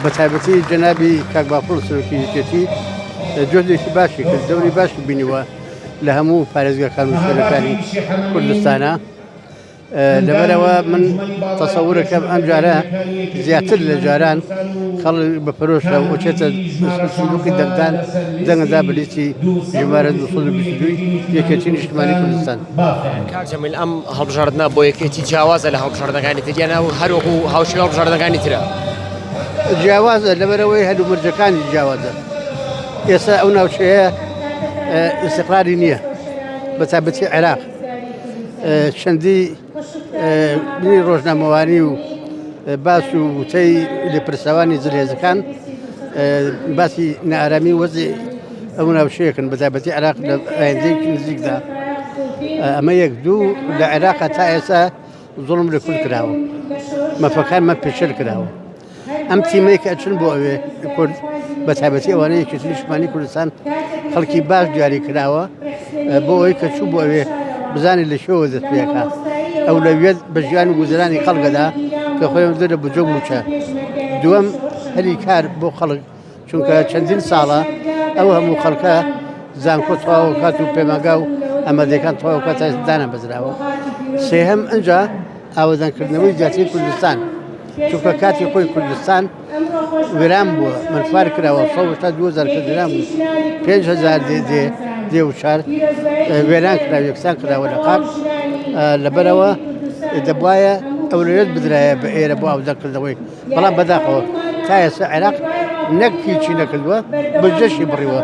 بەتایبەتی جەنابی کاک باپۆر سەرۆکی یەکێتی جۆدێکی باشی کرد دەوری باشی بینیوە لە هەموو پارێزگاکان و شوێنەکانی کوردستانە لەبەرەوە من تەسەورەکەم ئەم جارە زیاتر لە جاران خەڵک بەپەرۆشە ئۆچێتە سلووکی دەنگدا بەلیستی ژمارە 222 یەکێتی نیشتیمانی کوردستان. کاک جەمیل ئەم هەڵبژاردنە بۆ یەکێتی جیاوازە لە هەڵبژاردنەکانی تریانە و هەروەکو هاوشێوە هەڵبژاردنەکانی ترە. جیاوازە لەبەرەوەی هەردوو مرجەکانی جیاوازە. ئێستا ئەو ناوچەیە ئیستیقراری نییە بەتایبەتی عێراق چەندی ڕۆژنامەوانی و باس و وتەی لێپرسەوانی جلێزەکان باسی نائارامی وەزی ئەو ناوچەیەکن بەتایبەتی عێراق لە ئایندەیەکی نزیکدا. ئەمە یەک دوو لە عێراقا تا ئێستا زوڵم لە کورد کراوە مەفەکانمان پێشێل کراوە. ئەم تیمەی کە ئەچن بۆ ئەوێ کورد بەتایبەتی ئەوانەیە یەکێتی نیشتیمانی کوردستان خەڵکی باش دیاری کراوە بۆ ئەوەی کە چوو بۆ ئەوێ بزانێت لە شێوە دەست پێکا ئەولەویەت بە ژیان و گوزەرانی خەڵکەدا کە خۆیان دەرە بە جۆ موچە. دووەم هەری کار بۆ خەڵک چونکە چەندین ساڵە ئەو هەموو خەڵکە زانکۆ تەواو کات و پێمەگا و ئەمەدەکان تەواو کات دانە بەزراوە. سێهەم ئەنجا ئاوەدانکردنەوەی جیاتی کوردستان چونکە کاتی خۆی کوردستان وێران بووە منفار کراوە 2000 کە درام 5000 دێ و چار وێران کرا یەکسان کراوە لە قاپ لەبەرەوە دەبوایە ئەولویەت بدرایە بە ئێرە بۆ ئاودانکردنەوەی بەڵام بەداخەوە تا ئێستا عێراق نەک هیچی نەکردووە بەجێشی بڕیوە.